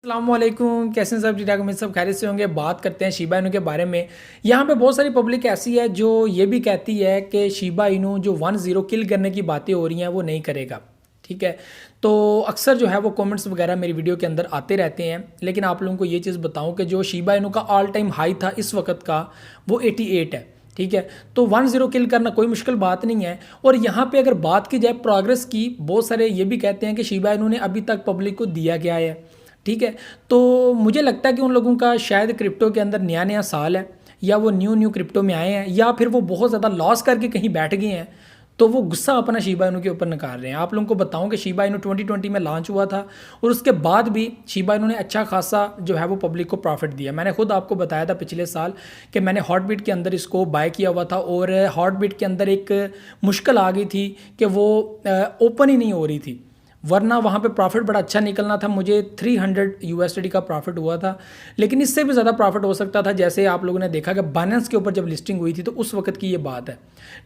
अस्सलामुअलैकुम, कैसे हैं सब? ठीक ठाक, उम्मीद सब खैरियत से होंगे। बात करते हैं शिबा इनू के बारे में। यहाँ पे बहुत सारी पब्लिक ऐसी है जो ये भी कहती है कि शिबा इनू जो 1-0 किल करने की बातें हो रही हैं वो नहीं करेगा। ठीक है, तो अक्सर जो है वो कमेंट्स वगैरह मेरी वीडियो के अंदर आते रहते हैं, लेकिन आप लोगों को ये चीज़ बताऊं कि जो शिबा इनू का ऑल टाइम हाई था इस वक्त का वो 88 है। ठीक है, तो 1-0 किल करना कोई मुश्किल बात नहीं है। और यहाँ पे अगर बात की जाए प्रोग्रेस की, बहुत सारे ये भी कहते हैं कि शिबा इनू ने अभी तक पब्लिक को दिया गया है। ठीक है, तो मुझे लगता है कि उन लोगों का शायद क्रिप्टो के अंदर नया नया साल है, या वो न्यू क्रिप्टो में आए हैं, या फिर वो बहुत ज़्यादा लॉस करके कहीं बैठ गए हैं, तो वो गुस्सा अपना शिबा इनू के ऊपर निकाल रहे हैं। आप लोगों को बताऊं कि शिबा इनू 2020 में लॉन्च हुआ था, और उसके बाद भी शिबा इनू ने अच्छा खासा जो है वो पब्लिक को प्रॉफिट दिया। मैंने खुद आपको बताया था पिछले साल कि मैंने हॉटबीट के अंदर इसको बाय किया हुआ था, और हॉटबीट के अंदर एक मुश्किल आ गई थी कि वो ओपन ही नहीं हो रही थी, वरना वहाँ पे प्रॉफिट बड़ा अच्छा निकलना था। मुझे 300 यूएसडी का प्रॉफिट हुआ था, लेकिन इससे भी ज़्यादा प्रॉफिट हो सकता था। जैसे आप लोगों ने देखा कि बाइनेंस के ऊपर जब लिस्टिंग हुई थी तो उस वक्त की ये बात है।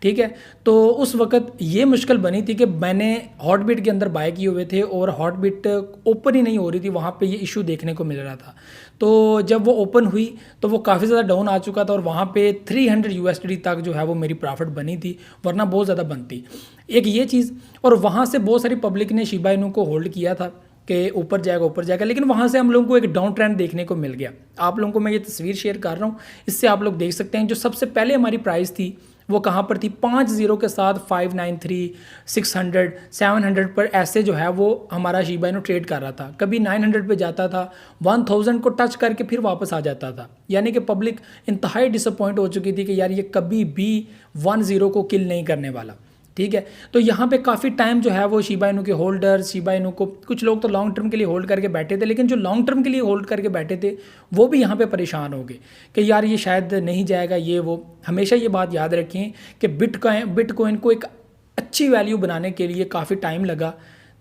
ठीक है, तो उस वक्त ये मुश्किल बनी थी कि मैंने हॉटबिट के अंदर बाय किए हुए थे और हॉटबिट ओपन ही नहीं हो रही थी, वहाँ पर ये इशू देखने को मिल रहा था। तो जब वो ओपन हुई तो वो काफ़ी ज़्यादा डाउन आ चुका था, और वहाँ पे 300 यूएसडी तक जो है वो मेरी प्रॉफिट बनी थी, वरना बहुत ज़्यादा बनती। एक ये चीज़, और वहाँ से बहुत सारी पब्लिक ने शिबा इनू को होल्ड किया था कि ऊपर जाएगा, लेकिन वहाँ से हम लोगों को एक डाउन ट्रेंड देखने को मिल गया। आप लोगों को मैं ये तस्वीर शेयर कर रहा हूँ, इससे आप लोग देख सकते हैं जो सबसे पहले हमारी प्राइस थी वो कहाँ पर थी। 5-0 के साथ 593, 600, 700 पर ऐसे जो है वो हमारा शिबा इनू ट्रेड कर रहा था। कभी 900 पे जाता था, 1000 को टच करके फिर वापस आ जाता था। यानी कि पब्लिक इंतहाई डिसअपॉइंट हो चुकी थी कि यार ये कभी भी 1-0 को किल नहीं करने वाला। ठीक है, तो यहाँ पे काफ़ी टाइम जो है वो शिबा इनू के होल्डर, शिबा इनू को कुछ लोग तो लॉन्ग टर्म के लिए होल्ड करके बैठे थे, लेकिन जो लॉन्ग टर्म के लिए होल्ड करके बैठे थे वो भी यहाँ पे परेशान हो गए कि यार ये शायद नहीं जाएगा, ये वो। हमेशा ये बात याद रखें कि बिटकॉइन को एक अच्छी वैल्यू बनाने के लिए काफ़ी टाइम लगा,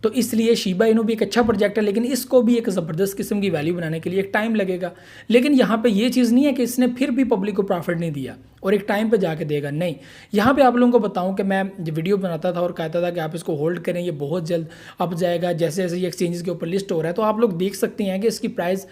तो इसलिए शिबा इनू भी एक अच्छा प्रोजेक्ट है, लेकिन इसको भी एक ज़बरदस्त किस्म की वैल्यू बनाने के लिए एक टाइम लगेगा। लेकिन यहाँ पे ये चीज़ नहीं है कि इसने फिर भी पब्लिक को प्रॉफिट नहीं दिया और एक टाइम पे जाके देगा, नहीं। यहाँ पे आप लोगों को बताऊँ कि मैं वीडियो बनाता था और कहता था कि आप इसको होल्ड करें, ये बहुत जल्द अप जाएगा। जैसे जैसे ये एक्सचेंजेस के ऊपर लिस्ट हो रहा है, तो आप लोग देख सकते हैं कि इसकी प्राइस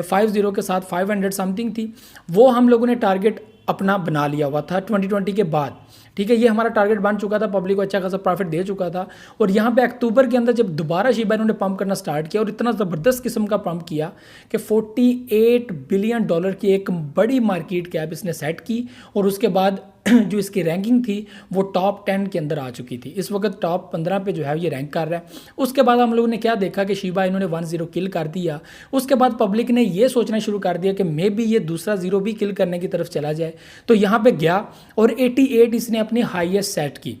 50 के साथ 500 समथिंग थी। वो हम लोगों ने टारगेट अपना बना लिया हुआ था 2020 के बाद। ठीक है, ये हमारा टारगेट बन चुका था, पब्लिक को अच्छा खासा प्रॉफिट दे चुका था। और यहाँ पे अक्टूबर के अंदर जब दोबारा शिबा इन्होंने पंप करना स्टार्ट किया, और इतना ज़बरदस्त किस्म का पंप किया कि $48 बिलियन की एक बड़ी मार्केट कैप इसने सेट की, और उसके बाद जो इसकी रैंकिंग थी वो टॉप 10 के अंदर आ चुकी थी। इस वक्त टॉप 15 पे जो है ये रैंक कर रहा है। उसके बाद हम लोगों ने क्या देखा कि शिबा इन्होंने 1-0 किल कर दिया। उसके बाद पब्लिक ने ये सोचना शुरू कर दिया कि मे बी ये दूसरा ज़ीरो भी किल करने की तरफ चला जाए, तो यहाँ पे गया और 88 इसने अपनी हाईएस्ट सेट की।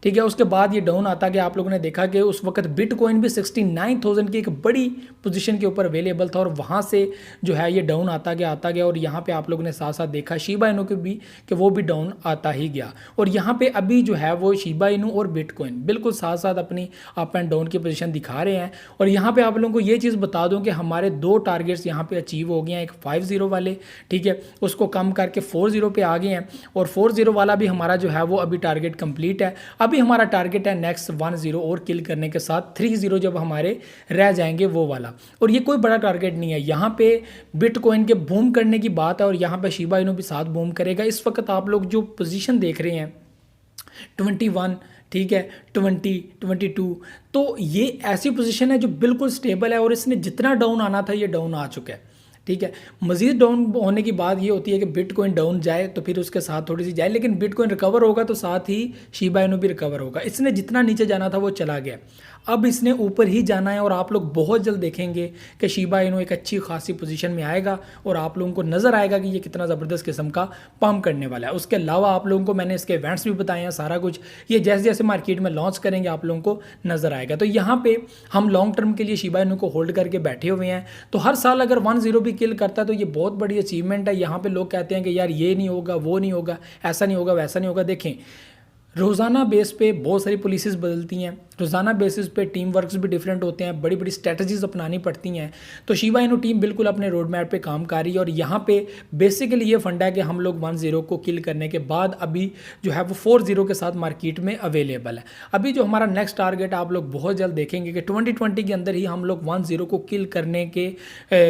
ठीक है, उसके बाद ये डाउन आता गया। आप लोगों ने देखा कि उस वक्त बिटकॉइन भी 69,000 की एक बड़ी पोजीशन के ऊपर अवेलेबल था, और वहाँ से जो है ये डाउन आता गया। और यहाँ पे आप लोगों ने साथ साथ देखा शिबा इनू के भी कि वो भी डाउन आता ही गया। और यहाँ पे अभी जो है वो शिबा इनू और बिटकॉइन बिल्कुल साथ साथ अपनी अप एंड डाउन की पोजीशन दिखा रहे हैं। और यहाँ पे आप लोगों को ये चीज़ बता दूँ कि हमारे 2 टारगेट्स यहाँ पे अचीव हो गए हैं। एक 50 वाले, ठीक है, उसको कम करके 40 पे आ गए हैं, और 40 वाला भी हमारा जो है वो अभी टारगेट कंप्लीट है। अभी हमारा टारगेट है नेक्स्ट 1-0 और किल करने के साथ 3-0 जब हमारे रह जाएंगे वो वाला। और ये कोई बड़ा टारगेट नहीं है, यहाँ पे बिटकॉइन के बूम करने की बात है, और यहाँ पे शिबा इनू भी साथ बूम करेगा। इस वक्त आप लोग जो पोजीशन देख रहे हैं 21, ठीक है, 20, 22, तो ये ऐसी पोजीशन है जो बिल्कुल स्टेबल है, और इसने जितना डाउन आना था ये डाउन आ चुका है। ठीक है, मजीद डाउन होने की बात ये होती है कि बिटकॉइन डाउन जाए तो फिर उसके साथ थोड़ी सी जाए, लेकिन बिटकॉइन रिकवर होगा तो साथ ही शिबा इनू भी रिकवर होगा। इसने जितना नीचे जाना था वो चला गया, अब इसने ऊपर ही जाना है। और आप लोग बहुत जल्द देखेंगे कि शिबा इनू एक अच्छी खासी पोजीशन में आएगा, और आप लोगों को नज़र आएगा कि ये कितना ज़बरदस्त किस्म का पंप करने वाला है। उसके अलावा आप लोगों को मैंने इसके इवेंट्स भी बताए हैं, सारा कुछ ये जैसे जैसे मार्केट में लॉन्च करेंगे आप लोगों को नज़र आएगा। तो यहाँ पे हम लॉन्ग टर्म के लिए शिबा इनू को होल्ड करके बैठे हुए हैं। तो हर साल अगर 1-0 भी किल करता है तो ये बहुत बड़ी अचीवमेंट है। यहाँ पे लोग कहते हैं कि यार ये नहीं होगा, वो नहीं होगा, ऐसा नहीं होगा, वैसा नहीं होगा। देखें, रोज़ाना बेस पे बहुत सारी पॉलिसीज़ बदलती हैं, रोज़ाना बेसिस पे टीम वर्क्स भी डिफरेंट होते हैं, बड़ी बड़ी स्ट्रेटजीज अपनानी पड़ती हैं। तो शिबा इनू टीम बिल्कुल अपने रोड मैप पे काम कर रही है और यहाँ पे बेसिकली ये फंडा है कि हम लोग 1-0 को किल करने के बाद अभी जो है वो 4-0 के साथ मार्केट में अवेलेबल है। अभी जो हमारा नेक्स्ट टारगेट आप लोग बहुत जल्द देखेंगे कि 2020 के अंदर ही हम लोग 1-0 को किल करने के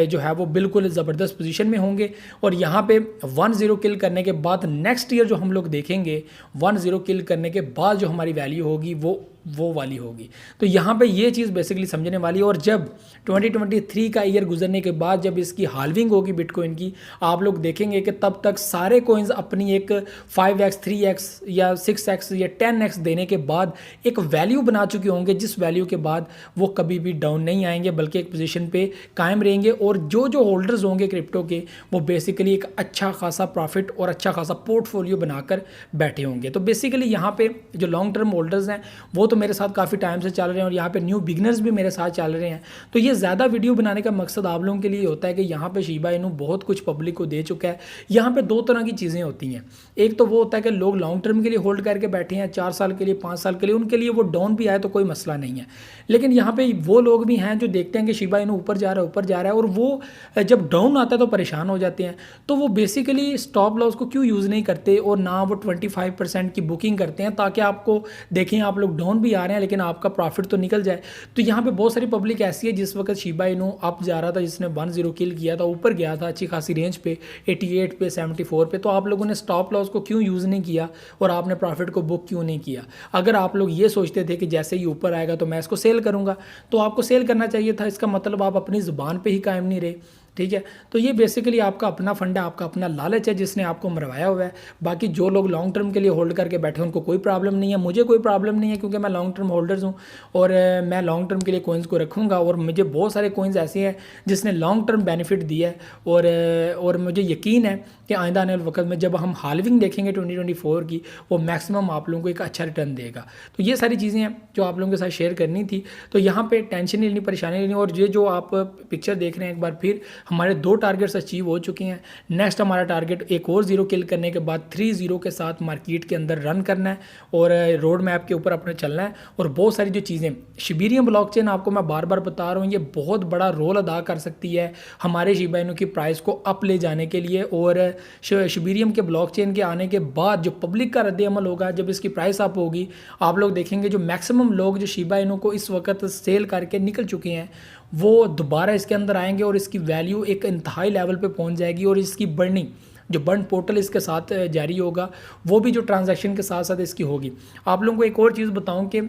जो है वो बिल्कुल ज़बरदस्त पोजीशन में होंगे। और यहाँ पे 1-0 किल करने के बाद नेक्स्ट ईयर जो हम लोग देखेंगे 1-0 किल करने के बाद जो हमारी वैल्यू होगी वो वाली होगी। तो यहाँ पे ये चीज़ बेसिकली समझने वाली है। और जब 2023 का ईयर गुजरने के बाद जब इसकी हाल्विंग होगी बिटकॉइन की, आप लोग देखेंगे कि तब तक सारे कॉइन्स अपनी एक 5x 3x या 6x या 10x देने के बाद एक वैल्यू बना चुके होंगे, जिस वैल्यू के बाद वो कभी भी डाउन नहीं आएंगे बल्कि एक पोजीशन पे कायम रहेंगे। और जो होल्डर्स होंगे क्रिप्टो के वो बेसिकली एक अच्छा खासा प्रॉफिट और अच्छा खासा पोर्टफोलियो बनाकर बैठे होंगे। तो बेसिकली यहाँ पे जो लॉन्ग टर्म होल्डर्स हैं वो तो मेरे साथ काफ़ी टाइम से चल रहे हैं और यहाँ पे न्यू बिगनर्स भी मेरे साथ चल रहे हैं। तो ये ज़्यादा वीडियो बनाने का मकसद आप लोगों के लिए होता है कि यहाँ पे शिबा इनू बहुत कुछ पब्लिक को दे चुका है। यहाँ पे दो तरह की चीज़ें होती हैं। एक तो वो होता है कि लोग लॉन्ग टर्म के लिए होल्ड करके बैठे हैं 4 साल के लिए 5 साल के लिए, उनके लिए वो डाउन भी आए तो कोई मसला नहीं है। लेकिन यहाँ पे वो लोग भी हैं जो देखते हैं कि शिबा इनू ऊपर जा रहा है और वो जब डाउन आता है तो परेशान हो जाते हैं। तो वो बेसिकली स्टॉप लॉस को क्यों यूज़ नहीं करते और ना वो 25% की बुकिंग करते हैं ताकि आपको देखें आप लोग डाउन भी आ रहे हैं लेकिन आपका प्रॉफिट तो निकल जाए। तो यहाँ पे बहुत सारी पब्लिक ऐसी है जिस वक्त शिबा इनू अप जा रहा था, जिसने 1-0 किल किया था, ऊपर गया था अच्छी खासी रेंज पे 88 पे 74 पे, तो आप लोगों ने स्टॉप लॉस को क्यों यूज़ नहीं किया और आपने प्रॉफिट को बुक क्यों नहीं किया। अगर आप लोग ये सोचते थे कि जैसे ही ऊपर आएगा तो मैं इसको सेल करूँगा, तो आपको सेल करना चाहिए था। इसका मतलब आप अपनी ज़ुबान पर ही कायम नहीं रहे। ठीक है, तो ये बेसिकली आपका अपना फंड है, आपका अपना लालच है जिसने आपको मरवाया हुआ है। बाकी जो लोग लॉन्ग टर्म के लिए होल्ड करके बैठे हैं उनको कोई प्रॉब्लम नहीं है, मुझे कोई प्रॉब्लम नहीं है क्योंकि मैं लॉन्ग टर्म होल्डर्स हूँ और मैं लॉन्ग टर्म के लिए कोइंस को रखूँगा। और मुझे बहुत सारे कोइंस ऐसे हैं जिसने लॉन्ग टर्म बेनिफिट दिया है और मुझे यकीन है कि आइंदा आने वाले वक्त में जब हम हाल्विंग देखेंगे 2024 की, वो मैक्सिमम आप लोगों को एक अच्छा रिटर्न देगा। तो ये सारी चीज़ें हैं जो आप लोगों के साथ शेयर करनी थी। तो यहाँ पे टेंशन नहीं लेनी, परेशानी लेनी। और ये जो आप पिक्चर देख रहे हैं, एक बार फिर हमारे 2 टारगेट्स अचीव हो चुके हैं। नेक्स्ट हमारा टारगेट एक और 0 किल करने के बाद 3-0 के साथ मार्केट के अंदर रन करना है और रोड मैप के ऊपर अपने चलना है। और बहुत सारी जो चीज़ें शिबेरियम ब्लॉकचेन, आपको मैं बार बार बता रहा हूँ, ये बहुत बड़ा रोल अदा कर सकती है हमारे शिबा इनू की प्राइस को अप ले जाने के लिए। और शिबेरियम के ब्लॉकचेन के आने के बाद जो पब्लिक का रद्द-ए-अमल होगा, जब इसकी प्राइस अप होगी, आप लोग देखेंगे जो मैक्सिमम लोग जो शिबा इनू को इस वक्त सेल करके निकल चुके हैं वो दोबारा इसके अंदर आएंगे और इसकी वैल्यू एक इंतहाई लेवल पे पहुंच जाएगी। और इसकी बर्निंग जो बर्न पोर्टल इसके साथ जारी होगा वो भी जो ट्रांजैक्शन के साथ साथ इसकी होगी। आप लोगों को एक और चीज़ बताऊं कि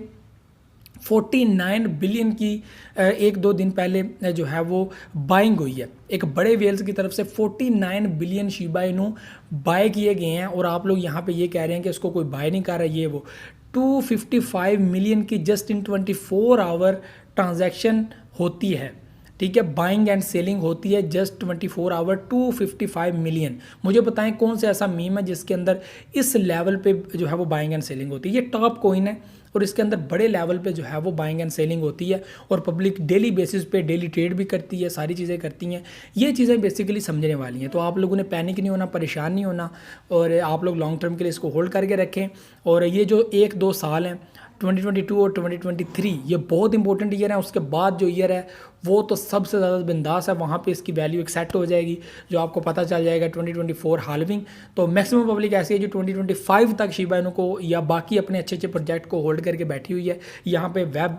49 बिलियन की 1-2 दिन पहले जो है वो बाइंग हुई है एक बड़े वेल्स की तरफ से। 49 बिलियन शिबा इनू बाय किए गए हैं और आप लोग यहाँ पे ये कह रहे हैं कि इसको कोई बाय नहीं कर रहा है। ये वो 255 मिलियन की जस्ट इन 24 आवर ट्रांजैक्शन होती है। ठीक है, बाइंग एंड सेलिंग होती है जस्ट 24 आवर, 255 मिलियन। मुझे बताएं कौन सा ऐसा मीम है जिसके अंदर इस लेवल पे जो है वो बाइंग एंड सेलिंग होती है। ये टॉप कॉइन है और इसके अंदर बड़े लेवल पे जो है वो बाइंग एंड सेलिंग होती है और पब्लिक डेली बेसिस पे डेली ट्रेड भी करती है, सारी चीज़ें करती हैं। ये चीज़ें बेसिकली समझने वाली हैं। तो आप लोगों ने पैनिक नहीं होना, परेशान नहीं होना और आप लोग लॉन्ग टर्म के लिए इसको होल्ड करके रखें। और ये जो 1-2 साल हैं 2022 और 2023 ये बहुत इंपॉर्टेंट ईयर है। उसके बाद जो ईयर है वो तो सबसे ज़्यादा बिंदास है, वहाँ पे इसकी वैल्यू एक सेट हो जाएगी जो आपको पता चल जाएगा 2024 हाल्विंग। तो मैक्सिमम पब्लिक ऐसी है जो 2025 तक शिबा इनू को या बाकी अपने अच्छे अच्छे प्रोजेक्ट को होल्ड करके बैठी हुई है। यहाँ पे वेब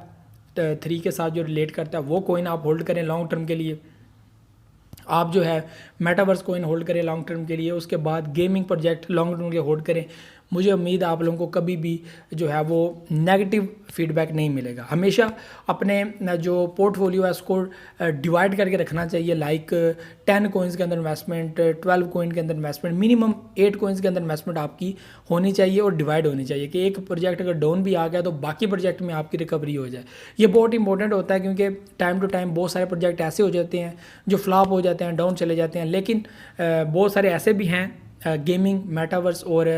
3 के साथ जो रिलेट करता है वो कोइन आप होल्ड करें लॉन्ग टर्म के लिए। आप जो है मेटावर्स कोइन होल्ड करें लॉन्ग टर्म के लिए। उसके बाद गेमिंग प्रोजेक्ट लॉन्ग टर्म के होल्ड करें। मुझे उम्मीद है आप लोगों को कभी भी जो है वो नेगेटिव फीडबैक नहीं मिलेगा। हमेशा अपने जो पोर्टफोलियो है उसको डिवाइड करके रखना चाहिए। लाइक 10 कोइंस के अंदर इन्वेस्टमेंट, 12 कोइन के अंदर इन्वेस्टमेंट, मिनिमम 8 कोइंस के अंदर इन्वेस्टमेंट आपकी होनी चाहिए और डिवाइड होनी चाहिए कि एक प्रोजेक्ट अगर डाउन भी आ गया तो बाकी प्रोजेक्ट में आपकी रिकवरी हो जाए। ये बहुत इंपॉर्टेंट होता है क्योंकि टाइम टू टाइम बहुत सारे प्रोजेक्ट ऐसे हो जाते हैं जो फ्लॉप हो जाते हैं, डाउन चले जाते हैं। लेकिन बहुत सारे ऐसे भी हैं गेमिंग, मेटावर्स और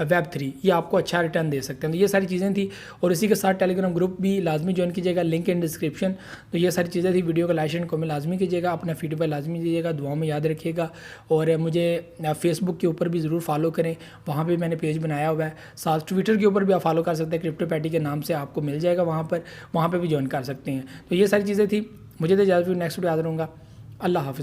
वेब3 ये आपको अच्छा रिटर्न दे सकते हैं। तो ये सारी चीज़ें थी और इसी के साथ टेलीग्राम ग्रुप भी लाजमी ज्वाइन कीजिएगा, लिंक इन डिस्क्रिप्शन। तो ये सारी चीज़ें थी, वीडियो को लाइक एंड कमेंट लाजमी कीजिएगा, अपना फीडबैक लाजमी दीजिएगा, दुआ में याद रखिएगा। और मुझे फेसबुक के ऊपर भी ज़रूर फॉलो करें, वहाँ पर मैंने पेज बनाया हुआ है। साथ ट्विटर के ऊपर भी आप फॉलो कर सकते हैं, क्रिप्टो पैटी के नाम से आपको मिल जाएगा, वहाँ पर भी ज्वाइन कर सकते हैं। तो ये सारी चीज़ें थी, मुझे तो इजाज़त, नेक्स्ट वीडियो याद रहूँगा। अल्लाह हाफ़िज़।